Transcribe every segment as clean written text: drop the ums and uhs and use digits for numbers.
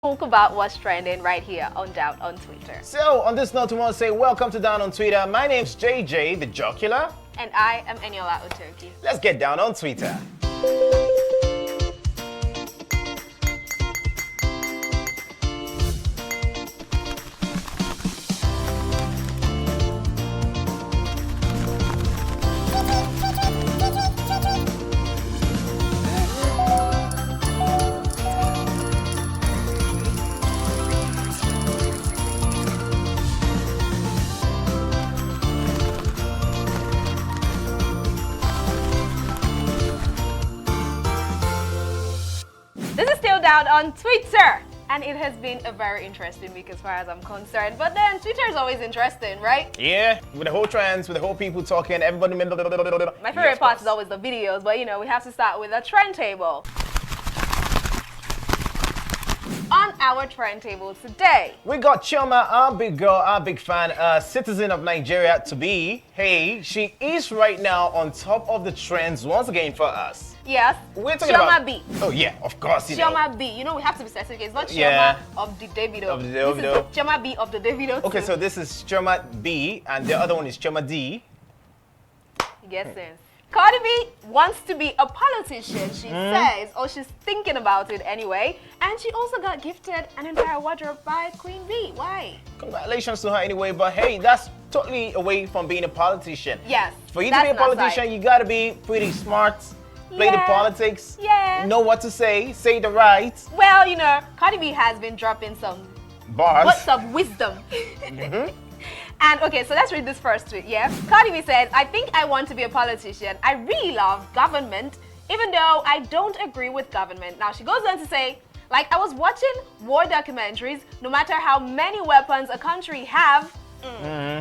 talk about what's trending right here on Down on Twitter. So, on this note, we want to say welcome to Down on Twitter. My name's JJ, the Jocular. And I am Eniola Otoki. Let's get down on Twitter. This is still Down on Twitter. And it has been a very interesting week as far as I'm concerned. But then Twitter is always interesting, right? Yeah, with the whole trends, with the whole people talking, everybody. My favorite part is always the videos, but you know, we have to start with a trend table. On our trend table today, We got Chioma, our big girl, our big fan, citizen of Nigeria to be. Hey, she is right now on top of the trends once again for us. yes, We're talking Chioma about. B. Oh yeah, of course. Chioma B. You know, we have to be specific. It's not Chioma Yeah. of the Davido. Of the This Davido. is Chioma B of the Davido. Okay, too. so this is Chioma B, and the other one is Chioma D. You get sense. Cardi B wants to be a politician, she says, or she's thinking about it anyway. And she also got gifted an entire wardrobe by Queen B. Why? Congratulations to her anyway, but hey, that's totally away from being a politician. Yes. For you to be a politician, you gotta be pretty smart, play the Yeah. politics, Yeah. know what to say the right Well, you know, Cardi B has been dropping some bars. words of wisdom. And okay, so let's read this first tweet, yeah? Cardi B says, I think I want to be a politician. I really love government, even though I don't agree with government. Now, she goes on to say, like, I was watching war documentaries, no matter how many weapons a country have,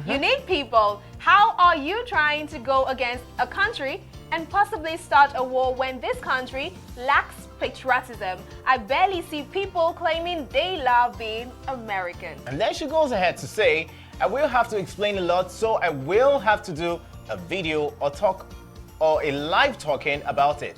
you need people. How are you trying to go against a country and possibly start a war when this country lacks patriotism? I barely see people claiming they love being American. And then she goes ahead to say, I will have to explain a lot, so I will have to do a video or talk or a live talking about it.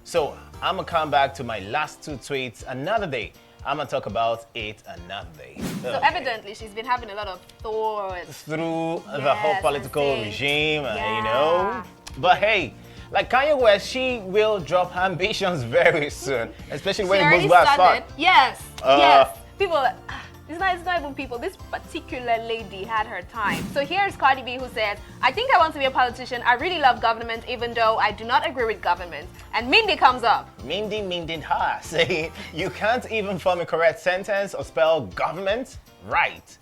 So I'm gonna come back to my last two tweets another day. I'm gonna talk about it another day. So evidently she's been having a lot of thoughts. Through the Yes, whole I political see. regime, you Yeah. know. But hey, like Kanye West, she will drop her ambitions very soon, especially when She it already goes back started. far. Yes, Uh, yes. People, it's not even people. This particular lady had her time. So here's Cardi B who says, I think I want to be a politician. I really love government, even though I do not agree with government. And Mindy comes up. Mindy ha, saying you can't even form a correct sentence or spell government right,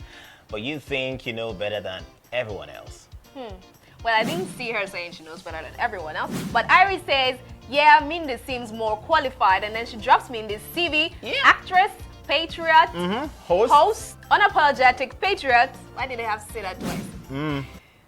but you think you know better than everyone else. Well, I didn't see her saying she knows better than everyone else. But Iris says, yeah, Mindy seems more qualified. And then she drops Mindy's CV. Yeah. Actress, patriot, host, unapologetic patriot. Why did they have to say that twice?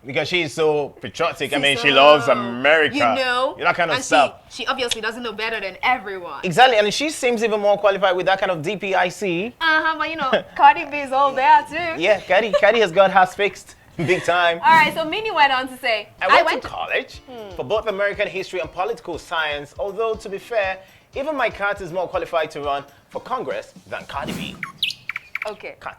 Because she's so patriotic. I mean, So, she loves America. You know, that kind of and stuff. She obviously doesn't know better than everyone. Exactly, and she seems even more qualified with that kind of DPIC. But you know, Cardi B is all there too. Yeah, Caddy has got hers fixed big time. All right, so Minnie went on to say, I went to college for both American history and political science, although to be fair, even my cat is more qualified to run for Congress than Cardi B. Okay. Cat.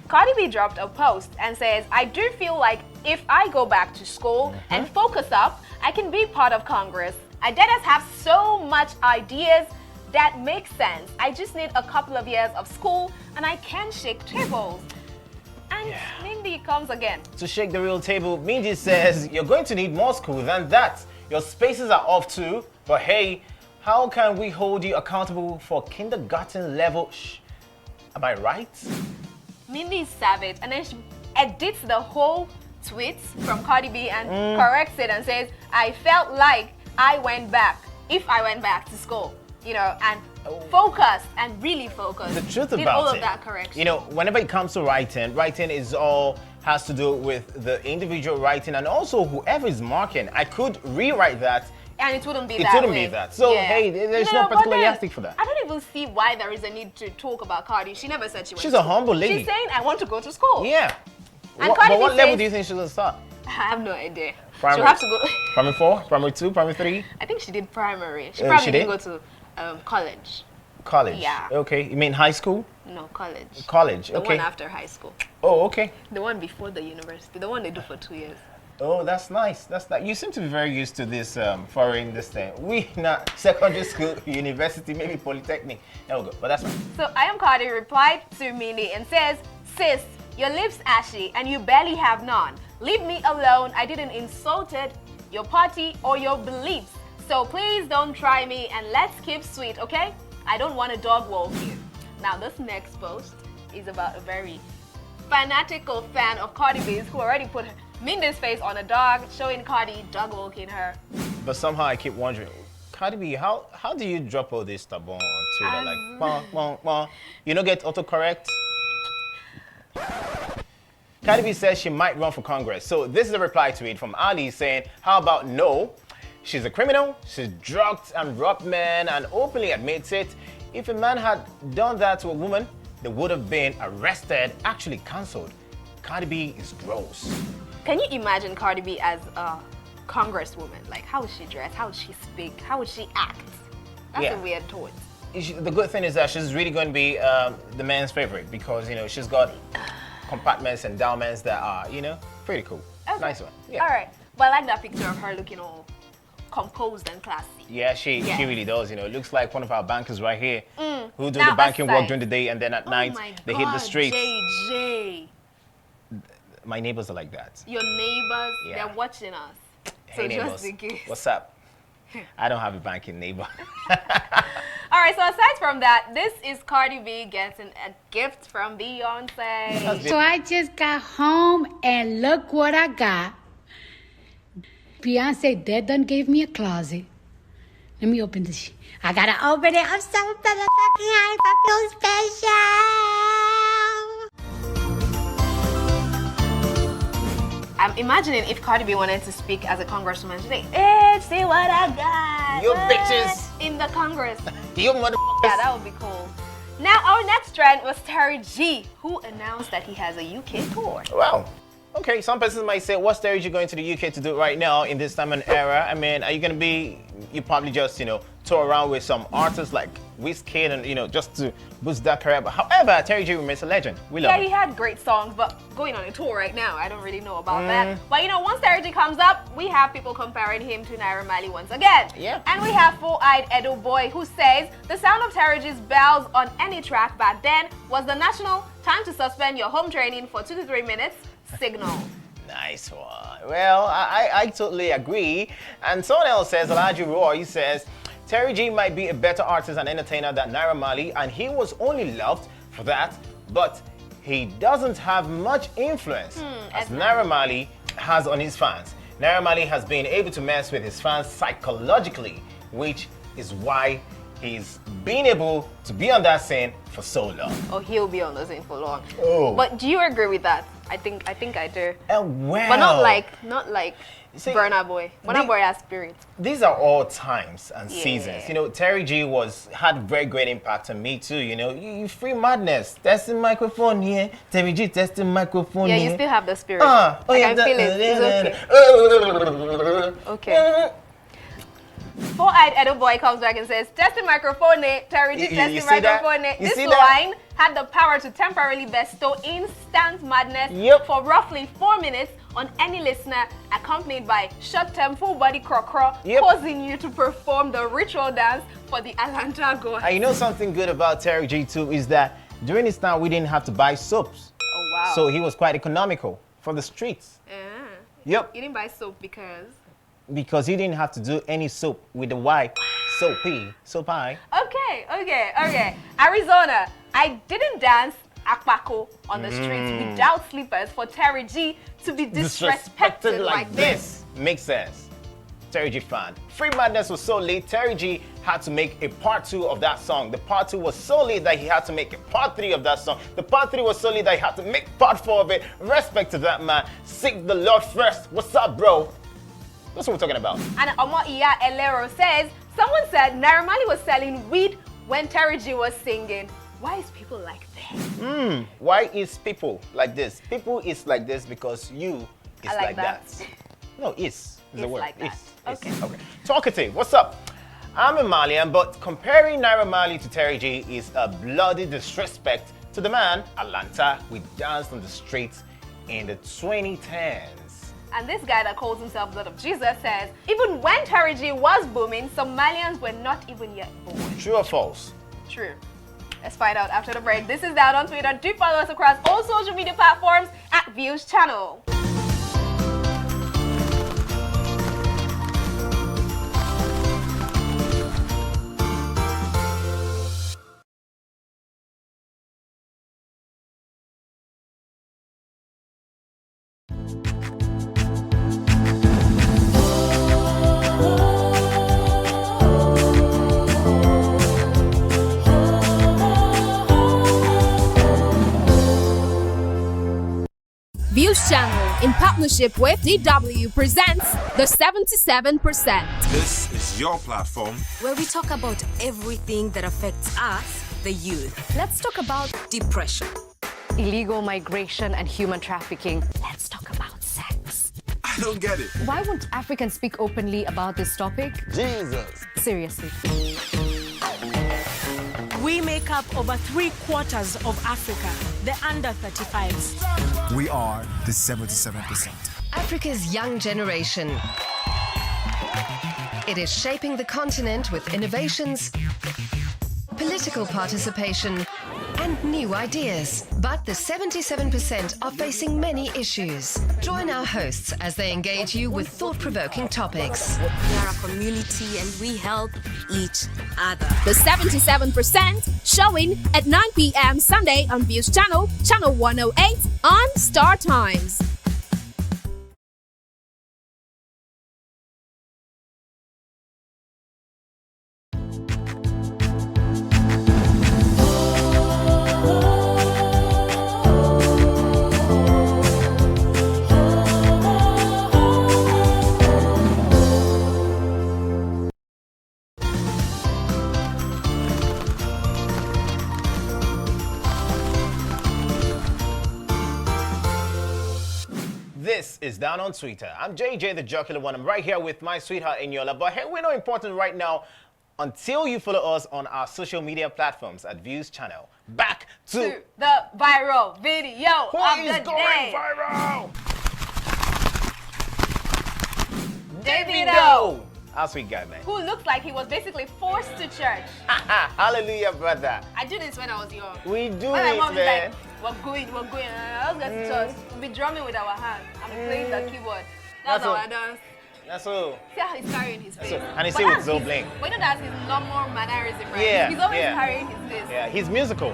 Cardi B dropped a post and says, I do feel like if I go back to school and focus up, I can be part of Congress. I just have so much ideas that make sense. I just need a couple of years of school and I can shake tables. And Mindy comes again. To shake the real table, Mindy says you're going to need more school than that. Your spaces are off too, but hey, how can we hold you accountable for kindergarten level? Am I right? Mindy is savage, and then she edits the whole tweet from Cardi B and corrects it and says, I felt like I went back, if I went back to school, you know, and focused and really focused. The truth Did about all of it, that correction. you know, whenever it comes to writing is all has to do with the individual writing and also whoever is marking. I could rewrite that. And it wouldn't be It that wouldn't way. be that. So, hey, there's no but particular then, yardstick for that. I don't even see why there is a need to talk about Cardi. She never said she went She's to a school. humble lady. She's saying, I want to go to school. Yeah. And What, Cardi but B what level says- do you think she's gonna start? I have no idea. Primary. She'll have to go. Primary 4, primary 2, primary 3, I think she did primary. She She probably did? didn't go to college. college. Yeah. Okay, you mean high school? No, college. College, The okay. one after high school. Oh, okay. The one before the university. The one they do for 2 years. Oh, that's nice. That's that. You seem to be very used to this foreign this thing. We not secondary school, university, maybe polytechnic. There we go. But that's fine. So I am Cardi replied to Minnie and says, "Sis, your lips ashy and you barely have none. Leave me alone. I didn't insulted your party or your beliefs. So please don't try me and let's keep sweet, okay? I don't want a dog walk here." Now this next post is about a very fanatical fan of Cardi B's who already put Mindy's face on a dog, showing Cardi dog walking her. But somehow I keep wondering, Cardi B, how do you drop all this tabon on Twitter? Like, wah, wah, wah. You don't get autocorrect? Cardi B says she might run for Congress. So this is a reply to it from Ali saying, how about no? She's a criminal, she's drugged and robbed men and openly admits it. If a man had done that to a woman, they would have been arrested, actually cancelled. Cardi B is gross. Can you imagine Cardi B as a congresswoman? Like, how would she dress? How would she speak? How would she act? That's Yeah. a weird thought. The good thing is that she's really going to be the man's favorite because, you know, she's got compartments, endowments that are, you know, pretty cool. Okay. Nice one. Yeah. All right. But I like that picture of her looking all composed and classy. Yeah, she Yeah. really does. You know, it looks like one of our bankers right here who do Now, the banking work aside- during the day and then at night Oh my they God, hit the streets. JJ, My neighbors are like that. your neighbors, Yeah. they're watching us. Hey So neighbors, just in case. what's up? I don't have a banking neighbor. All right, so aside from that, this is Cardi B getting a gift from Beyonce. So I just got home and look what I got. Beyonce dad done gave me a closet. Let me open this. I gotta open it. I'm so motherfucking hype. I feel special. I'm imagining if Cardi B wanted to speak as a congresswoman, she'd say, "Hey, see what I got. You bitches." In the Congress. You motherfuckers. Yeah, that would be cool. Now, our next trend was Terry G, who announced that he has a UK tour. Wow. Okay, some persons might say, what stage are you going to the UK to do right now in this time and era? I mean, are you going to be, you probably just, you know, tour around with some artists like Wizkid and, you know, just to boost that career. But however, Terry G remains a legend. We love Yeah, him. he had great songs, but going on a tour right now, I don't really know about that. But you know, once Terry G comes up, we have people comparing him to Naira Marley once again. Yeah. And we have Four-Eyed Edo Boy who says, the sound of Terry G's bells on any track back then was the national time to suspend your home training for 2 to 3 minutes signal. Nice one. Well, I totally agree. And someone else says, Elijah Roy says, Terry G might be a better artist and entertainer than Naira Marley, and he was only loved for that, but he doesn't have much influence as Naira Marley has on his fans. Naira Marley has been able to mess with his fans psychologically, which is why he's been able to be on that scene for so long. Or he'll be on the scene for long. Oh. But do you agree with that? I think I do. Well, But not like See, Burna Boy. Burna Boy has spirit. these are all times and Yeah. seasons. You know, Terry G had very great impact on me too. You know, you free madness. Testing microphone here. Terry G testing microphone Yeah, here. you still have the spirit. Oh I yeah, can feel it. It's okay. Okay. Four-Eyed Edo Boy comes back and says, testing microphone, Terry G You testing see that? microphone. You This see that? line had the power to temporarily bestow instant madness Yep. for roughly 4 minutes on any listener, accompanied by short-term full-body crocro, Yep. causing you to perform the ritual dance for the Atlanta god. And you know something good about Terry G too is that during this time we didn't have to buy soaps. Oh, wow. So he was quite economical for the streets. Yep. You didn't buy soap because... Because he didn't have to do any soap with the Y. Soapy. Soapy. Okay. Arizona, I didn't dance akpako on the streets without slippers for Terry G to be disrespected like this. Makes sense. Terry G fan. Free Madness was so late, Terry G had to make a part 2 of that song. The part 2 was so late that he had to make a part 3 of that song. The part 3 was so late that he had to make part 4 of it. Respect to that man. Seek the Lord first. What's up, bro? That's what we're talking about. And Omoiya Elero says, someone said Naira Marley was selling weed when Terry G was singing. Why is people like that? Why is people like this? People is like this because you is I like that. No, is the It's word. like that. Is. Okay. Okay. Talkative, what's up? I'm a Malian, but comparing Naira Marley to Terry J is a bloody disrespect to the man, Atlanta, we danced on the streets in the 2010s. And this guy that calls himself Blood of Jesus says, even when Terry J was booming, some Malians were not even yet born. True or false? True. Let's find out after the break. This is Down on Twitter. Do follow us across all social media platforms at Views Channel. Views Channel, in partnership with DW, presents the 77%. This is your platform where we talk about everything that affects us, the youth. Let's talk about Depression, illegal migration and human trafficking. Let's talk about sex. I don't get it. Why won't Africans speak openly about this topic? Jesus. Seriously. We make up over 3/4 of Africa, the under 35s. We are the 77%. Africa's young generation. It is shaping the continent with innovations, political participation, and new ideas. But the 77% are facing many issues. Join our hosts as they engage you with thought-provoking topics. We are a community and we help each other. The 77% showing at 9 p.m. Sunday on Views Channel, Channel 108 on Star Times. This is Down on Twitter. I'm JJ, the jocular one. I'm right here with my sweetheart Eniola. But hey, we're not important right now until you follow us on our social media platforms at Views Channel. Back to the viral video who of is the going day. viral? Davido, How sweet guy, man. who looks like he was basically forced to church. Hallelujah, brother. I do this when I was young. We do When my it, mom is man. like, we're going. I was going to church. We'll be drumming with our hands. I'm playing the keyboard. That's how I dance. That's all. See how he's carrying his face. And he's But still with that's Zoe his- Bling. But you know that's his normal mannerism, right? Yeah, He's always yeah. carrying his face. Yeah, he's musical.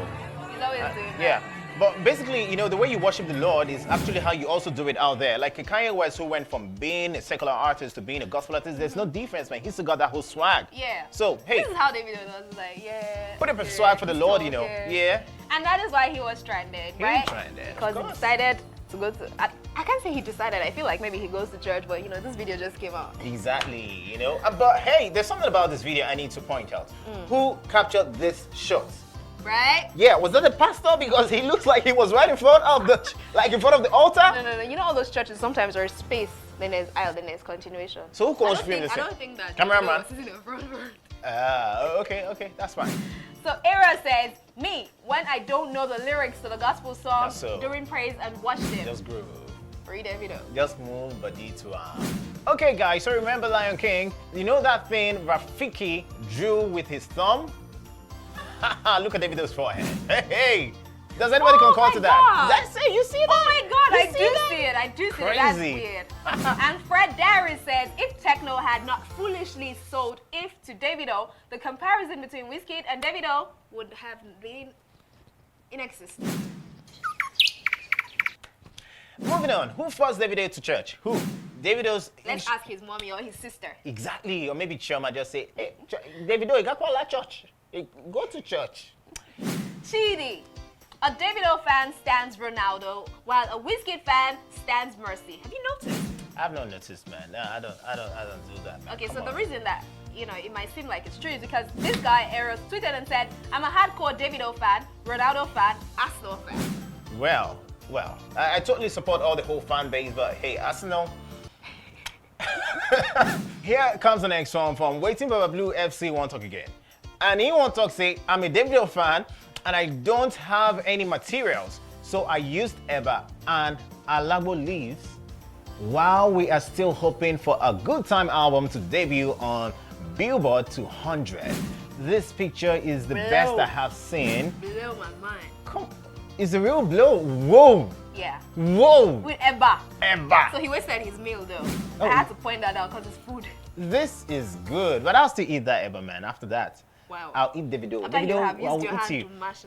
He's always doing that. Yeah. But basically, you know, the way you worship the Lord is actually how you also do it out there. Like Kanye West, who went from being a secular artist to being a gospel artist, there's no difference, man. He still got that whole swag. Yeah. So, hey, This is how David does. It's like, yeah. put up a yeah, swag for the it's Lord, so you know. good. Yeah. And that is why he was stranded, He right? was stranded, of Because he course. decided to go to. I can't say he decided. I feel like maybe he goes to church, but you know, this video just came out. Exactly, you know. But hey, there's something about this video I need to point out. Who captured this shot? Right? Yeah, was that the pastor? Because he looks like he was right in front of the, like in front of the altar. No. You know all those churches sometimes there's space, then there's aisle, then there's continuation. So who I calls don't film think, this? I don't think that. Cameraman. Davido was sitting in front of her. Okay, that's fine. So Era says, me, when I don't know the lyrics to the gospel song, That's so. during praise and worship. Just groove. Read Davido. Just move body to arm. Okay, guys, so remember Lion King? You know that thing Rafiki drew with his thumb? Look at Davido's forehead. Hey! Does anybody concur my to God. that? That's it, you see that? Oh my God, You I do that? see it. I do see it. That's Crazy. weird. And Fred Darius says, if Techno had not foolishly sold If to Davido, the comparison between Wizkid and Davido would have been in existence. Moving on, who forced Davido to church? Who? Davido's... Let's ask his mommy or his sister. Exactly, or maybe Chioma just say, hey, Davido, you got to call that church. Hey, go to church. Chidi. A Davido fan stands Ronaldo, while a Wizkid fan stands Mercy. Have you noticed? I've not noticed, man. No, I don't do that, man. Okay, Come so the on. reason that, you know, it might seem like it's true is because this guy, Eros, tweeted and said, I'm a hardcore Davido fan, Ronaldo fan, Arsenal fan. Well, I totally support all the whole fan base, but hey, Arsenal, Here comes the next one from Waiting Baba Blue FC One Talk Again. And he won't talk say, I'm a Davido fan and I don't have any materials. So I used Eba and Alagbo leaves while we are still hoping for a Good Time album to debut on Billboard 200. This picture is the best I have seen. Blow my mind. Come, it's a real blow. Whoa. Yeah. Whoa. With Eba. Eba. So he wasted his meal though. Oh. I had to point that out because it's food. This is good, but I'll still eat that Eba, man. After that, Wow. I'll eat Davido. I bet you have I'll used your hand eat to mash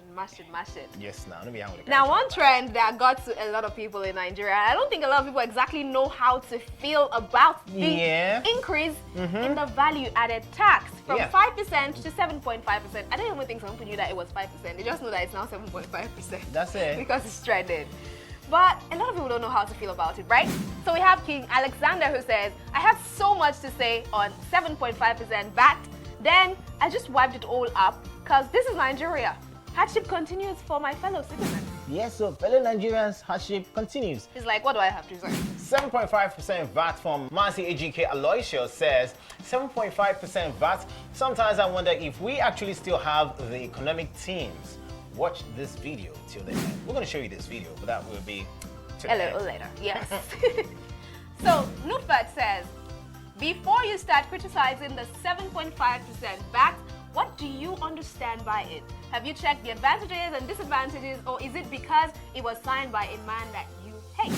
it. Yes, now let me have it. Now, one trend that got to a lot of people in Nigeria, I don't think a lot of people exactly know how to feel about the increase in the value-added tax from 5% to 7.5%. I don't even think some people knew that it was 5%. They just know that it's now 7.5%. That's it. Because it's trended. But a lot of people don't know how to feel about it, right? So we have King Alexander who says, I have so much to say on 7.5% VAT. Then I just wiped it all up because this is Nigeria. Hardship continues for my fellow citizens. Yes, so fellow Nigerians, hardship continues. It's like, what do I have to say? 7.5% VAT from Marcy AGK Aloysius says, 7.5% VAT. Sometimes I wonder if we actually still have the economic teams. Watch this video till the end. We're going to show you this video, but that will be a little later. Yes. So Nutfat says, before you start criticizing the 7.5% VAT, what do you understand by it? Have you checked the advantages and disadvantages, or is it because it was signed by a man that you hate?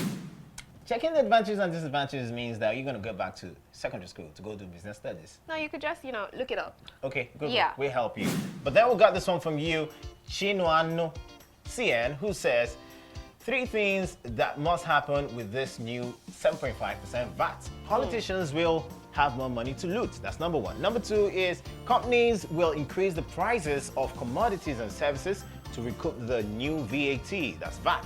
Checking the advantages and disadvantages means that you're going to go back to secondary school to go do business studies. No, you could just, look it up. Okay, good. Yeah. We'll help you. But then we got this one from you, Chinwano CN, who says, 3 things that must happen with this new 7.5% VAT. Politicians will have more money to loot. That's number 1. Number 2 is companies will increase the prices of commodities and services to recoup the new VAT. That's VAT.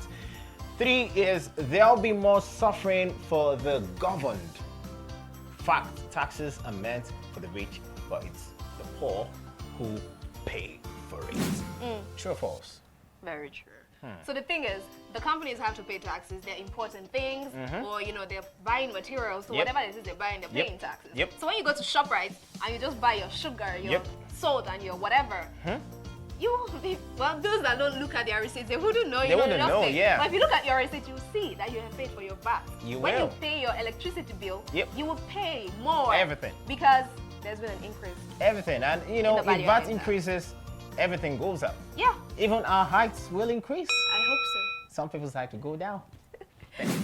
3 is there'll be more suffering for the governed. Fact, taxes are meant for the rich, but it's the poor who pay for it. True or false? Very true. So the thing is, the companies have to pay taxes. They're importing things, or they're buying materials. So whatever it is they're buying, they're paying taxes. So when you go to ShopRite and you just buy your sugar, your salt, and your whatever, you won't be. Well, those that don't look at their receipts, they wouldn't know. They wouldn't know, yeah. But if you look at your receipt, you see that you have paid for your VAT. When will. you pay your electricity bill, you will pay more. Everything. Because there's been an increase. Everything. And if VAT increases, everything goes up. Yeah. Even our heights will increase. I hope so. Some people's height will go down.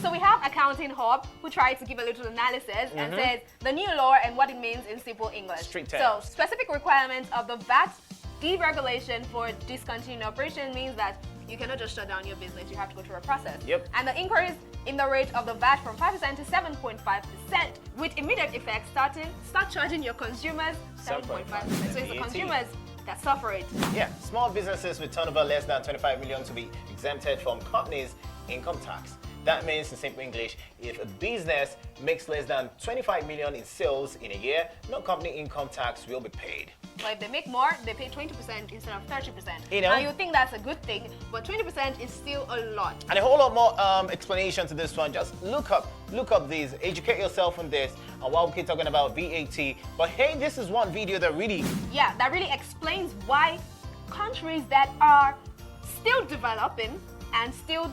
So we have Accounting Hub, who tried to give a little analysis and says the new law and what it means in simple English. Street So terms. specific requirements of the VAT deregulation for discontinued operation means that you cannot just shut down your business, you have to go through a process. And the increase in the rate of the VAT from 5% to 7.5% with immediate effect start charging your consumers 7.5%. So it's the consumers that suffer it. Yeah, small businesses with turnover less than 25 million to be exempted from companies' income tax. That means, in simple English, if a business makes less than 25 million in sales in a year, no company income tax will be paid. But if they make more, they pay 20% instead of 30%. Now you think that's a good thing, but 20% is still a lot. And a whole lot more explanation to this one. Just look up these, educate yourself on this, and while we keep talking about VAT. But hey, this is one video that really explains why countries that are still developing and still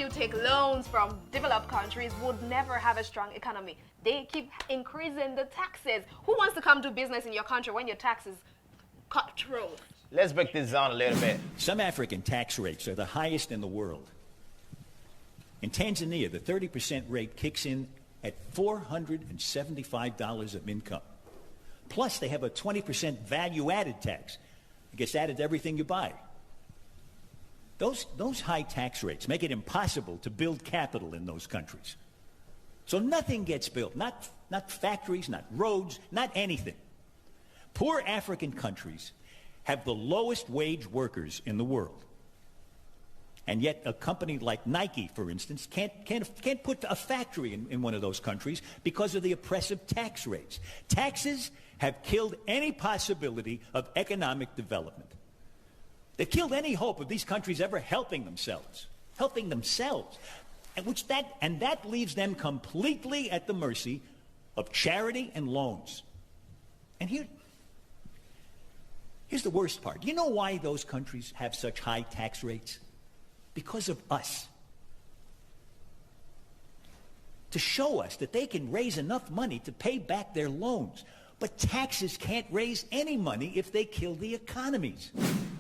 take loans from developed countries would never have a strong economy. They keep increasing the taxes. Who wants to come do business in your country when your taxes cut through? Let's break this down a little bit. Some African tax rates are the highest in the world. In Tanzania, the 30% rate kicks in at $475 of income. Plus, they have a 20% value-added tax. It gets added to everything you buy. Those high tax rates make it impossible to build capital in those countries. So nothing gets built, not factories, not roads, not anything. Poor African countries have the lowest wage workers in the world. And yet a company like Nike, for instance, can't put a factory in one of those countries because of the oppressive tax rates. Taxes have killed any possibility of economic development. They've killed any hope of these countries ever helping themselves. And that leaves them completely at the mercy of charity and loans. And here's the worst part. You know why those countries have such high tax rates? Because of us. To show us that they can raise enough money to pay back their loans. But taxes can't raise any money if they kill the economies.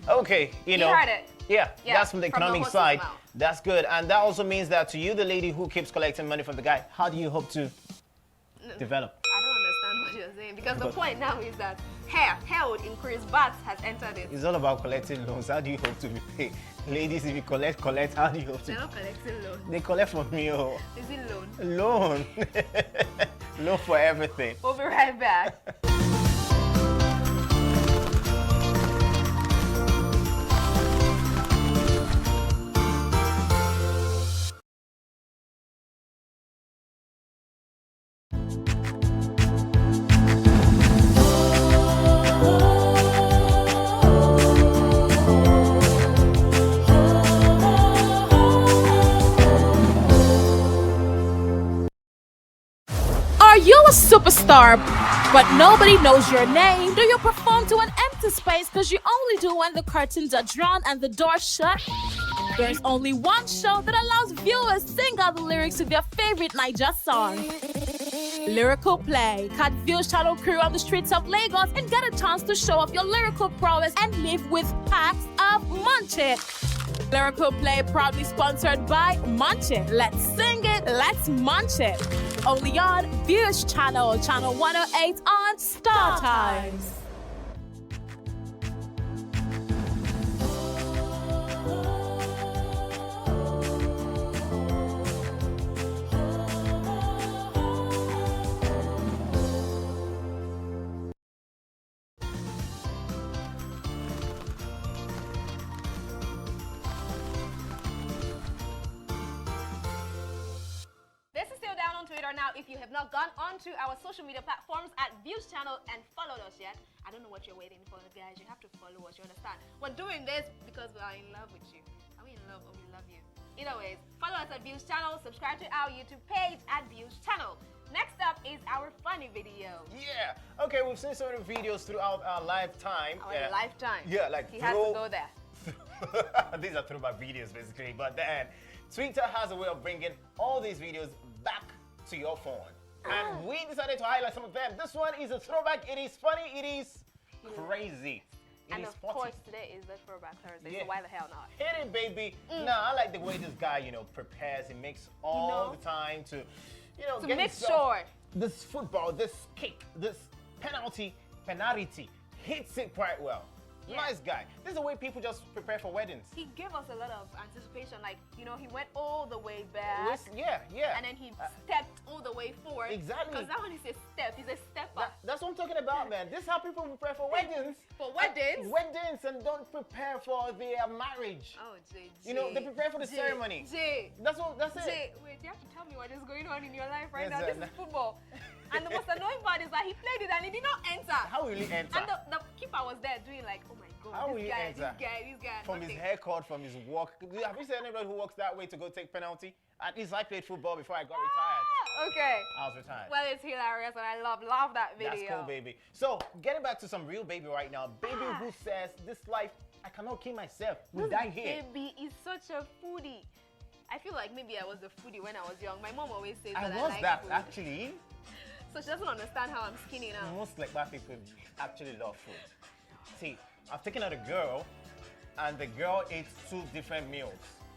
Okay, you know. You heard it. Yeah, Yeah, that's from the economic horse's side. mouth. That's good. And that also means that to you, the lady who keeps collecting money from the guy, how do you hope to develop? I don't understand what you're saying because the point now is that hair would increase, but has entered it. It's all about collecting loans. How do you hope to be paid? Ladies, if you collect, how do you hope to? They're not collecting loans. They collect from me. Oh. Is it loan? Loan. Loan for everything. We'll be right back. Are you a superstar, but nobody knows your name? Do you perform to an empty space because you only do when the curtains are drawn and the door shut? There's only one show that allows viewers to sing out the lyrics to their favorite Niger song. Lyrical Play. Catch Views Channel crew on the streets of Lagos and get a chance to show off your lyrical prowess and live with packs of Munch It. Lyrical Play proudly sponsored by Munch It. Let's sing it, let's munch it. Only on Views Channel, Channel 108 on Star Times. Now, if you have not gone onto our social media platforms at Views Channel and followed us yet, I don't know what you're waiting for, guys. You have to follow us, you understand? We're doing this because we are in love with you. Are we in love or we love you? Either way, follow us at Views Channel, subscribe to our YouTube page at Views Channel. Next up is our funny video. Yeah. Okay, we've seen so many videos throughout our lifetime. Our lifetime. Yeah, like he has to go there. These are throwback videos, basically. But then, Twitter has a way of bringing all these videos back to your phone. And we decided to highlight some of them. This one is a throwback. It is funny. It is crazy. And of course, today is the Throwback Thursday, so why the hell not? Hit it, baby. No, I like the way this guy, prepares. He makes all the time to, to get make sure this football, this kick, this penalty, hits it quite well. Yeah. Nice guy. This is the way people just prepare for weddings. He gave us a lot of anticipation. Like, he went all the way back. Yeah. And then he stepped all the way forward. Exactly. Because that one is a step. He's a stepper. That's what I'm talking about, man. This is how people prepare for weddings. For weddings? Weddings and don't prepare for their marriage. Oh, Jay. They prepare for the ceremony. Jay. That's it. Jay, wait, you have to tell me what is going on in your life right now. This is football. And the most annoying part is that he played it and he did not enter. How will he enter? And the keeper was there doing like, oh my God, how will he enter? This guy. From his haircut, from his walk. Have you seen anybody who walks that way to go take penalty? At least I played football before I got retired. Okay. I was retired. Well, it's hilarious and I love that video. That's cool, baby. So, getting back to some real baby right now. Baby who says, this life, I cannot kill myself. We die here. Baby is such a foodie. I feel like maybe I was a foodie when I was young. My mom always says that I like food. Actually. So she doesn't understand how I'm skinny now. Most like black people actually love food. See, I've taken out a girl, and the girl ate 2 different meals.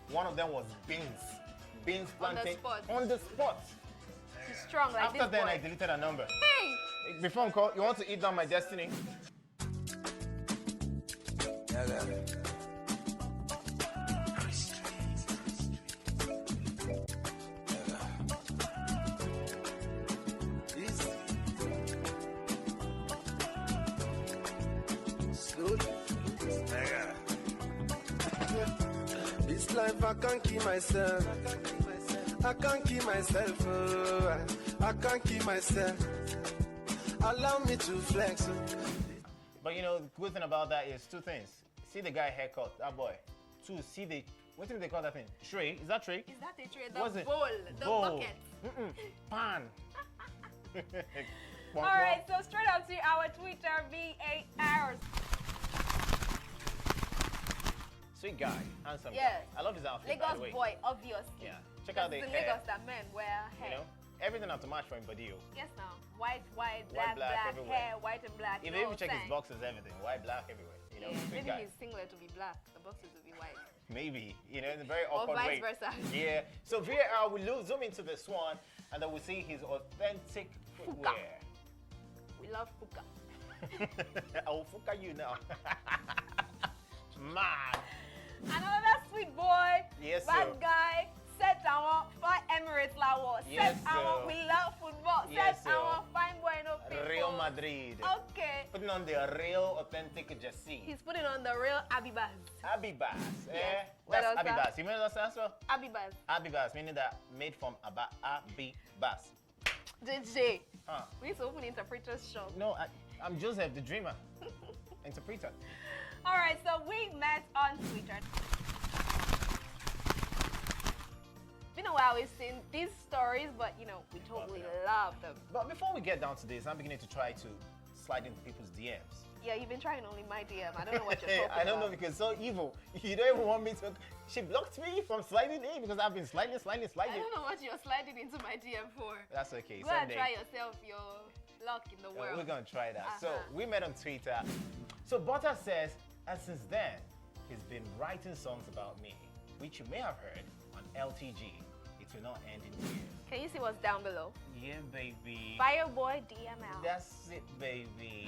One of them was beans plantain on the spot. She's strong like After this then, boy. I deleted her number. Hey! Before I'm called, you want to eat down my destiny? This life I can't keep myself. I can't keep myself. I can't keep myself. Allow me to flex. But the good thing about that is 2 things. See the guy haircut, that boy. 2, see the, what do they call that thing? Tray? Is that tray? Is that a tray? What's The it? bowl. The bucket. Pan. All right, so straight up to our Twitter VARs. Sweet guy, handsome Yes. guy. I love his outfit, by the way. Lagos boy, obviously. Yeah. Check out the It's in hair. Lagos that men wear hair. You know, everything have to match for him, but you. Yes, now. White, black, everywhere. hair, white and black. If you you know even check what his I'm boxes, everything. White, black, everywhere. You know, saying? sweet Maybe guy. his singlet to be black, the boxes will be white. Maybe, you know, in a very Or awkward vice way. versa. Yeah. So VAR will zoom into this one, and then we'll see his authentic footwear. We love Fuka. I will fuka you now. Man. Another sweet boy, Yes, bad sir. guy, set our for Emirates Lawa. Yes, set our, sir. we love football. Yes, set our fine boy, no people. Real Madrid. Okay. Putting on the real authentic jersey. He's putting on the real Abibas. Abibas. Yes. Eh? What That's else, sir? Abibas. You know what that's well? Abibas. Abibas, meaning that made from Abibas. JJ. Huh. We need to open interpreter's shop. No, I'm Joseph, the dreamer. Interpreter. All right, so we met on Twitter. Been a while we've seen these stories, but you know, we totally love them. But before we get down to this, I'm beginning to try to slide into people's DMs. Yeah, you've been trying only my DM. I don't know what you're talking about. I don't know because it's so evil. You don't even want me to. She blocked me from sliding in because I've been sliding. I don't know what you're sliding into my DM for. That's okay. Go and Someday. try yourself your luck in the world. We're gonna try that. So we met on Twitter. So Butter says, and since then, he's been writing songs about me, which you may have heard on LTG. It will not end in tears. Can you see what's down below? Yeah, baby. Fireboy DML. That's it, baby.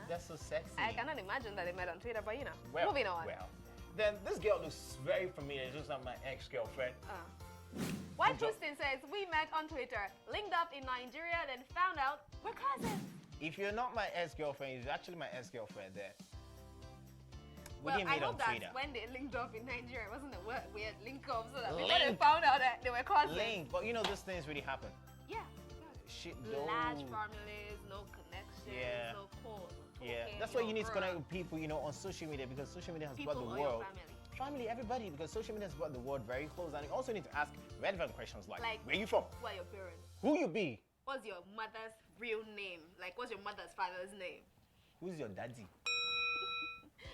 That's so sexy. I cannot imagine that they met on Twitter, but you know, Well, moving on. Well, then this girl looks very familiar. It's just like my ex-girlfriend. White Houston says, we met on Twitter, linked up in Nigeria, then found out we're cousins. If you're not my ex-girlfriend, you're actually my ex-girlfriend then. We Well, didn't I meet hope on that Twitter. when they linked up in Nigeria, it wasn't a weird link up, so that Link. before they found out that they were cousins. Link, but you know those things really happen. Yeah. Shit, Large no. families, no connections, Yeah. no calls. Yeah, that's why you need to connect with people, you know, on social media because social media has People brought the or your world. family. Everybody, because social media has brought the world very close, and you also need to ask relevant questions like, Like, where you from? Who are your parents? Who you be? What's your mother's real name? Like, what's your mother's father's name? Who's your daddy?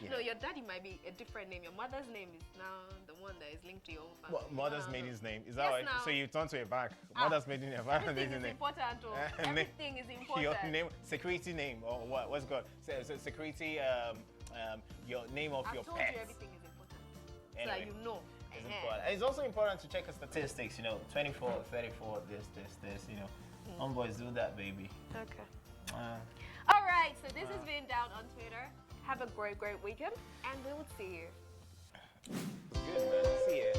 Yeah. No, your daddy might be a different name. Your mother's name is now the one that is linked to your own family. What, mother's maiden name? Is that Yes, right? now. So you turn to a bank. Mother's maiden name. Father's Everything maiden is name. important. Oh. Everything is important. Your name, security name, or what? What's it called? So security, your name of your told pets. you everything is important. Anyway, so that you know. It's important. And it's also important to check the statistics, you know, 24, 34, this, you know. Homeboys do that, baby. Okay. All right, so this has been Down on Twitter. Have a great weekend, and we will see you. Good, man. See you.